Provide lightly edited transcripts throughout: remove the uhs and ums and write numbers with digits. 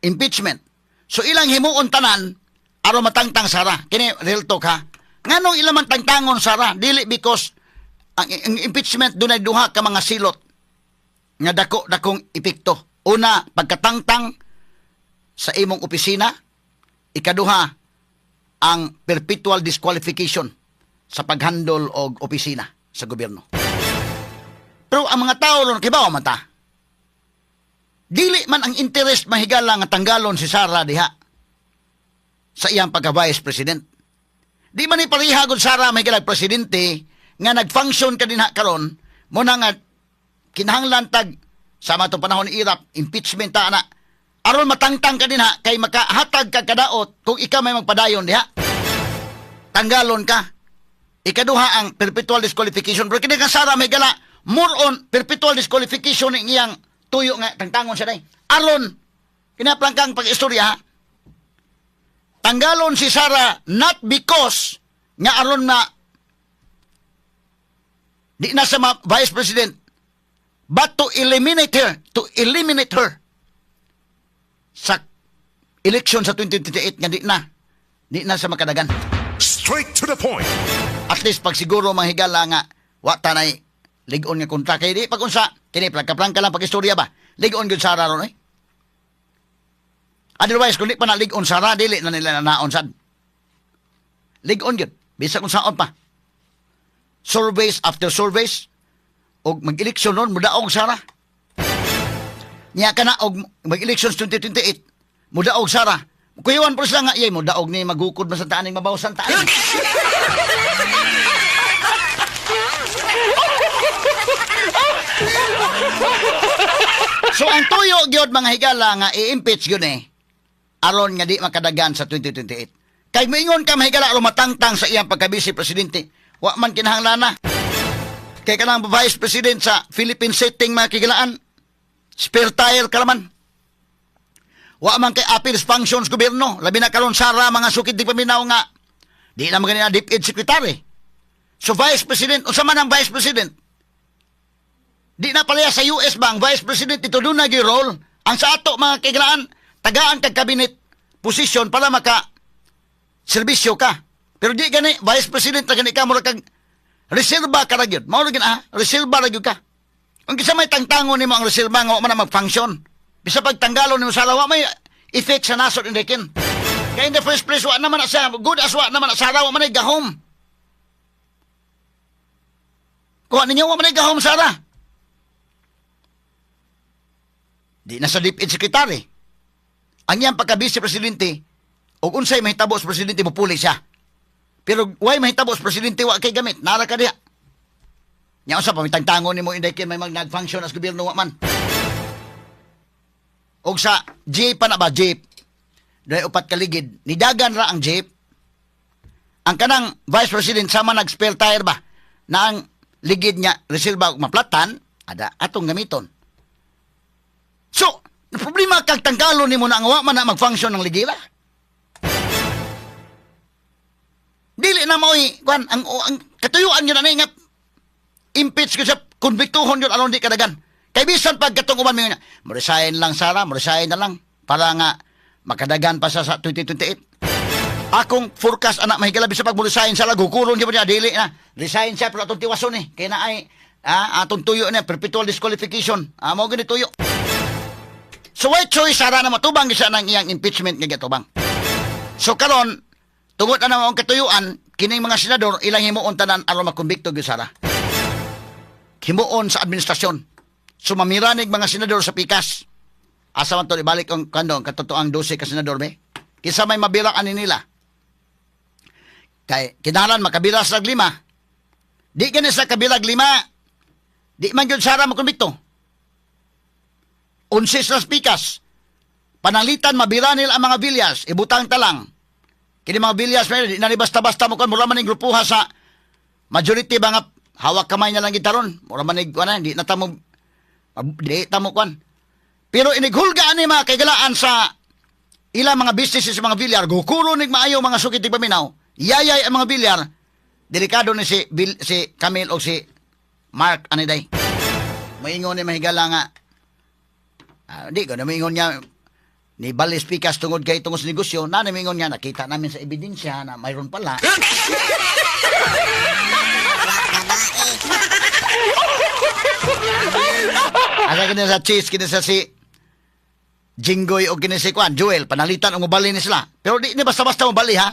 impeachment. So ilang himuon tanan aron matangtang Sara. Kini real talk ha. Nganong ilang man tangtangon Sara? Dili because ang impeachment dunay duha ka mga silot nga dakong epekto. Una, pagkatangtang sa imong opisina. Ikaduha, ang perpetual disqualification sa paghandle og opisina sa gobyerno. Pero ang mga tao ron kibaw man ta. Dili man ang interest mahigala nga tanggalon si Sara diha sa iyang pagka-vice president. Di man ni pareha gud Sara mahigala presidente nga nag-function ka dinha karon mo na nga kinahanglan tag sa matong panahon ni Irap impeachment ta na aron matangtang ka dinha kay makahatag ka kadaot kung ikaw may magpadayon diha. Tanggalon ka. Ikaduha ang perpetual disqualification. Pero kini kang Sara mahigala more on perpetual disqualification ng iyang tuyo nga tangtangon siya day. Aron kinaplangkang pag-istorya, tanggalon si Sara not because nga aron na di na sa vice president, but to eliminate her sa election sa 2028 nga di na sa makadagan. Straight to the point. At least pag siguro mahigala nga wa tanay ligon nga kontra kay di pag unsa kini plangka lang pag-istorya ba ligon gyud Sara ron otherwise kung di pa na ligon Sara dili na nila naon sad ligon gyud bisag kung saon pa surveys after surveys og mag-eleksyon ron mudaog Sara niya kana og mag-elections 2028 mudaog Sara kuyawan po sila nga iyay mudaog ni magukod man sa taaning mabawasan taan. So ang tuyo gyud mga higala nga i-impeach gyud aron nga di makadagan sa 2028. Kay moingon ka mga higala aron matangtang sa iyang pagka-vice presidente, wa man kinahanglan na. Kay kanang vice president sa Philippine setting mga kigalaan, spare tire ka naman. Wa man kay appeals functions gobyerno, labi na karon Sara mga sukid di paminaw nga di na magani DepEd secretary. So vice president, unsa man ang vice president? Di na palaya sa US ba ang vice president ito doon nag-role? Ang sa ato mga kailangan, tagaan kag cabinet position para maka serbisyo ka. Pero di gani, vice president na gani ka, mura kag reserva ka ra gyud. Mao ra reserva ra gyud ka. Ang kisa may tangtangon nimo ang reserva nga wa man mag-function. Bisa pagtanggalon nimo sa lawa may effect sa nasod indikin. Kaya in the first place, wa naman na sa good as wa naman na sa lawa man ay gahom. Kuha ninyo wa man ay gahom Sara. Di na sa DepEd secretary. Ang iyang pagka-vice presidente, o unsay mahitabo sa presidente mo puli siya. Pero why mahitabo sa presidente wa kay gamit? Nara ka diya. Nya usa pa mitangtangon nimo inday kay may mag-function as gobyerno wa man. Og sa jeep pa na ba jeep? Dahil upat kaligid, nidagan ra ang jeep. Ang kanang vice president sama nag-spare tire ba na ang ligid niya reserva og maplatan, ada atong gamiton. So, problema kag tanggalon nimo na ang wa man na mag-function ng ligira. Dili na maoy kuan ang katuyuan gyud ani nga impeach ko sa konbiktuhon gyud aron di kadagan. Kay bisan pag katong uban mi mo resign lang Sara, mo resign na lang para nga makadagan pa sa 2028. Akong forecast anak mahigala bisan pag mo resign Sara gukulon gyud niya dili na. Resign siya pero atong tiwason kay na ay atong tuyo na perpetual disqualification. Mao gani tuyo. So why choice Sara na matubang siya ng iyang impeachment nga gatubang. So karon tungod na ang katuyuan kining mga senador ilang himuon tanan aron makonbikto gyud Sara. Himuon sa administrasyon. So mamiranig mga senador sa pikas. Asa man to ibalik ang kandong katotoang 12 ka senador be. Kisa may mabirak ani nila. Kay kinahanglan makabira sa 5. Di gani sa kabilag 5. Di man gyud Sara makonbikto. 11 sa pikas. Pananglitan mabira nila ang mga Villas, ibutang talang. Kini mga Villas di na basta-basta mo kan mura man ning grupuha sa majority ba nga hawak kamay na lang gitaron. Mura man ning kuan di na tamo di tamo kuan. Pero inighulga ani mga kagalaan sa ilang mga businesses sa mga Villar, gukulo nig maayo mga sukit tig paminaw. Yayay ang mga Villar. Delikado ni si Camille o si Mark aniday. Moingon ni mahigala nga di ko na moingon niya ni balis pikas tungod kay tungod sa negosyo, na namingon nga nakita namin sa ebidensya na mayroon pala. Asa kini sa cheese, kini sa si Jinggoy o kini si Kwan, Joel, panalitan ang mabali ni sila. Pero di ni basta-basta mabali ha.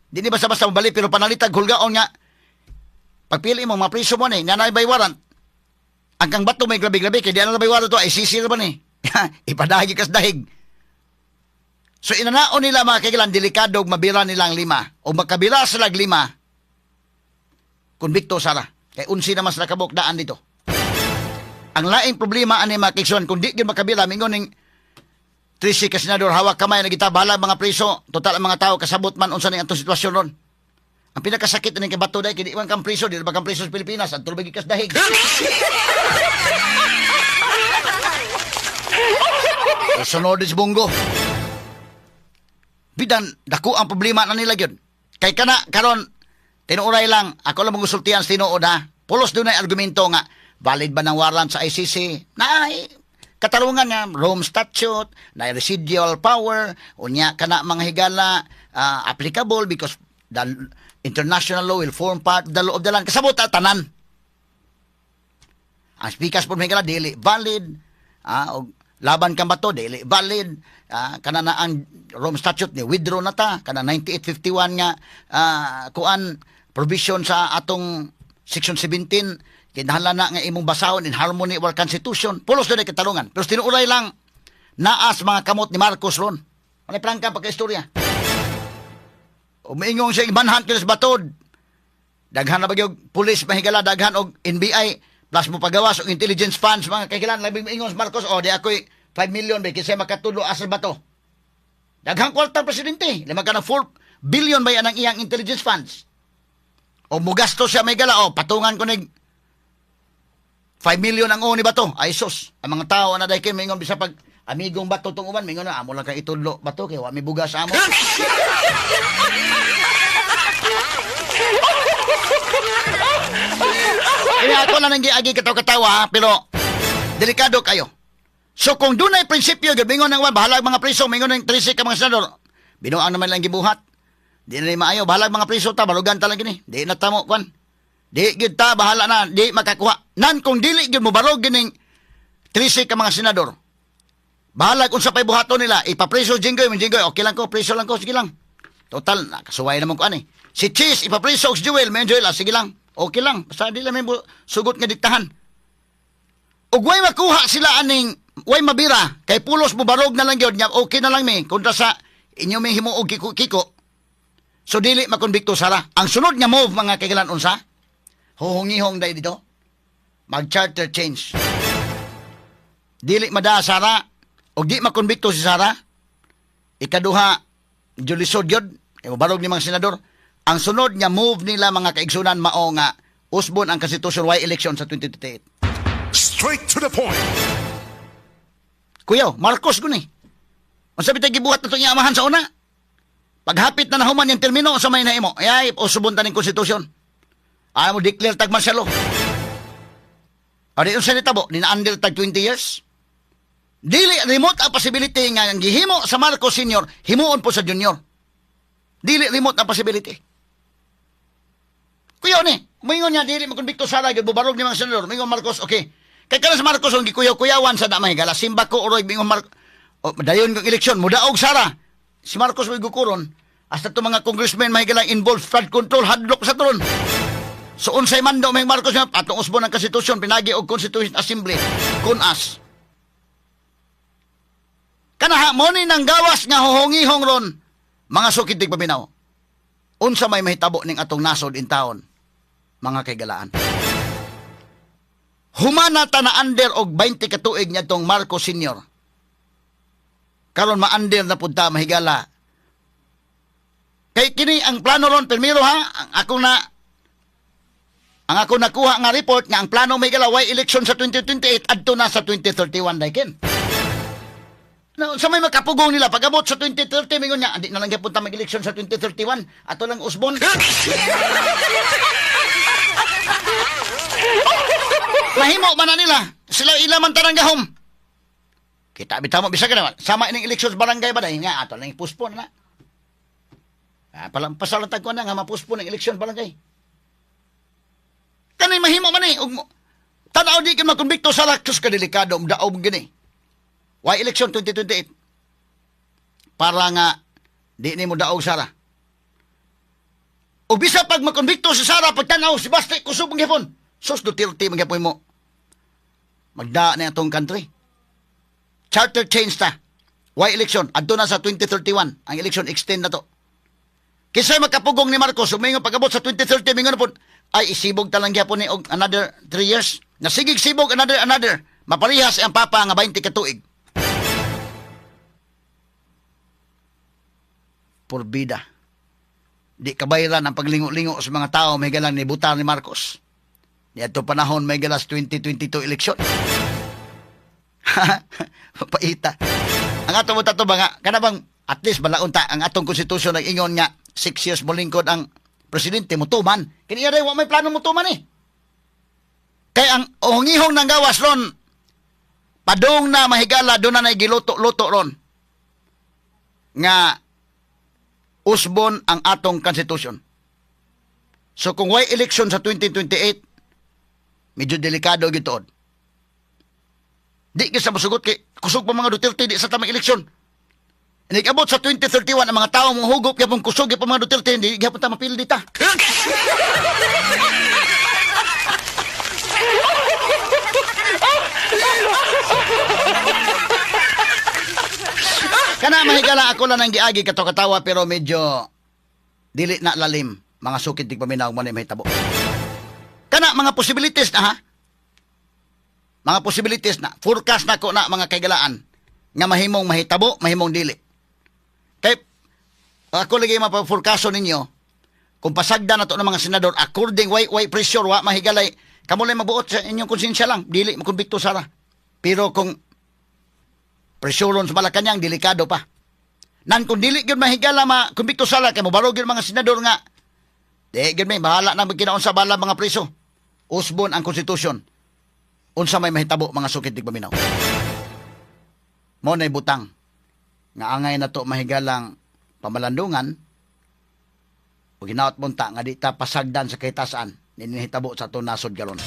Di ni basta-basta mabali, pero panalitan hulgaon nga. Pagpili mo, mga priso mo ni, nga na baywaran. Ang kang bato may grabe-grabe, kaya di na baywaran to, ay sisir ba ni? Ipadahig kas dahig. So inanaon nila mga kailan, delikado mabira nilang 5. O magkabira sila 5, konbikto sara. Kaya unsi naman sila kabukdaan dito. Ang laing problema ani mga kiksuan, kung di yun makabira, mingon ng 13 ka senador, hawak kamay na kita, bahala mga priso, total ang mga tao, kasabot man, unsa na yung sitwasyon ron. Ang pinakasakit na yung kabato dahil, kini iwan kang priso, di ba kang priso sa Pilipinas, at tulubig ikas dahig. Sunod is bunggo. Bidan, dako ang problema na nila yun. Kay kana, karon tinuuray lang, ako lang mangusultihan sa tinuod ha. Pulos doon ay argumento nga, valid ba ng warrant sa ICC? Na, katarungan nga, Rome Statute, na residual power, unya kana mga higala, applicable because the international law will form part of the law of the land. Kasabot tanan. Ang speakers po mga higala, dili valid, o laban kang bato, dili valid, kana na ang Rome Statute ni withdraw na ta, kana 9851 nga kuan provision sa atong section 17 kinahanglan na nga imong basahon in harmony with our constitution. Pulos doon ay katalungan. Pero tinuuray lang naas mga kamot ni Marcos ron. Ano prangka pagka-istorya? Umiingong siya ibanhan kilos batod. Daghan na bagyog pulis mahigala, daghan og NBI plus mo pagawas og intelligence funds mga kahigalan labing ingong Marcos di ako'y 5 million ba kasi makatulo asal ba to? Daghang kwarta presidente, lima ka na 4 billion ba yan ang iyang intelligence funds? O mugasto siya may gala, patungan ko nig 5 million ang uni ba to? Ay sus, ang mga tao na dahil kayo mingon bisa pag amigong bato tong uban, mingon na amo lang kay itudlo bato kay wa mi bugas amo. Kaya ako lang nang giagi katawa-katawa pero delikado kayo. So kung doon ay prinsipyo, mingon ng bahala mga priso, mingon ng 13 ka mga senador, binuang naman lang gibuhat. Di na maayo, bahala mga priso ta, balugan ta lang gini. Di na tamo, kwan. Di gid ta, bahala na, di makakuha. Nan kung dili gid mo barog gining 13 ka mga senador. Bahala kung sa pay buhaton nila, ipapriso Jinggoy, okay lang ko, priso lang ko, sige lang. Total, nakasuway naman ko ani. Si Cheese, ipapriso og Joel, may Joel, sige lang. Okay lang, basta di lang may sugot nga diktahan. Ug way makuha sila aning way mabira kay pulos mo barog na lang gyud nya okay na lang mi kontra sa inyo may himuog kiko. So dili makonbikto sara. Ang sunod nga move mga kaigalan unsa? Huhungihong dai dito. Mag-charter change. Dili mada sara og di makonbikto si Sara. Ikaduha julisod gyud kay barog ni mga senador. Ang sunod nga move nila mga kaigsunan mao nga usbon ang konstitusyon way election sa 2028. Straight to the point. Kuya, Marcos guni. Ang sabi tayo gibuhat na ito niya amahan sa una. Paghapit na nahuman yung termino sa may naimo, ay, usubon ta ng konstitusyon. Ayaw mo declare tag martial law. Ari yung sanitabo, nina-under tag 20 years. Dili, remote ang possibility nga ang gihimo sa Marcos Senior, himuon po sa Junior. Dili, remote ang possibility. Kuya ni, mingon niya, dili makonbikto Sara, bubarog ni mga senador, mingon Marcos, okay. Kaya ka na sa Marcos, ang gikuyaw-kuyawan sa damay, gala, simba ko, oroy, mingon Marcos, dayon kong eleksyon, mudaog Sara. Si Marcos may gukuron, hasta ito mga congressmen may galang involved flood control, hadlock sa turon. So, unsay mando may Marcos, atong usbon ng konstitusyon, pinagi og Constitution Assembly, kunas. Kanaha, mo ni nang gawas nga huhungihong ron, mga sukitig paminaw. Unsa may mahitabo ning atong nasod in taon, mga kaigalaan. Humana ta na under og 20 katuig niya tong Marcos Senior. Karon ma-under na punta mahigala. Kay kini ang plano ron, permiro ha, ang ako nakuha nga report nga ang plano mahigala way election sa 2028 adto na sa 2031 dayken. No, sa may makapugong nila pag-abot sa 2030 mingon niya, andi na lang gyud punta mag-election sa 2031 ato lang usbon. Mahimo man na nila. Sila ilaman tarang gahom. Kita bitaw mo bisag na sama ining eleksyon sa barangay ba dai nga ato lang i-postpone na. Palang pasalantag ko na nga ma-postpone ang eleksyon barangay. Kanay mahimo man ug tanaw di ka makonbikto sa laktos ka delikado daob gini. Why election 2028? Para nga di ni mo daog Sara. O bisa pag makonbikto si Sara pagtanaw si Basti kusog ang gihapon. Sus Duterte magyapon mo. Magda na atong country. Charter change ta. Why election? Adto na sa 2031. Ang election extend na to. Kisay magkapugong ni Marcos, umingo pag-abot sa 2030, mingo na po, ay isibog talang gyapon ni og another 3 years. Nasigig sibog another. Maparihas ang papa nga 20 katuig. Porbida. Di kabayran ang paglingo-lingo sa mga tao may galang ni butar ni Marcos. Di ato panahon may galas 2022 election. Papaita. Ang atong mo tato ba nga, kanabang at least balaunta ang atong konstitusyon nag-ingon nga 6 years mo lingkod ang presidente mutuman. Kini ray wa may plano mutuman eh. Kay ang ohingihong nang gawas ron padung na mahigala do na giluto-luto ron nga usbon ang atong konstitusyon. So kung way election sa 2028 medyo delikado gituod. Di ka sa masugot kay kusog pa mga Duterte di sa tamang eleksyon. Nag-abot sa 2031 ang mga tao mong hugop yapon kusog pa mga Duterte hindi gyapon ta mapili dita. Kana mahigala ako lang ang giagi kato-katawa pero medyo dili na lalim mga sukit tig paminaw mo ni mahitabo. Kana mga possibilities na ha. Mga possibilities na forecast na ko na mga kaigalaan nga mahimong mahitabo, mahimong dili. Kay ako lagi mapa-forecasto ninyo kung pasagda na to ng mga senador according way pressure wa mahigalay kamo lang mabuot sa inyong konsensya lang dili makonbikto Sara. Pero kung presuron sa Malacañang delikado pa. Nan kung dili gyud mahigala makonbikto Sara kay mo barog gyud mga senador nga di gyud may bahala na magkinaon sa bala mga preso. Usbon ang konstitusyon. Unsa may mahitabo mga sukit tig paminaw. Mo nay butang nga angay na to mahigalang pamalandungan o ginaot munta nga di ta pasagdan sa kahitasan ninihitabo sa to nasod galon.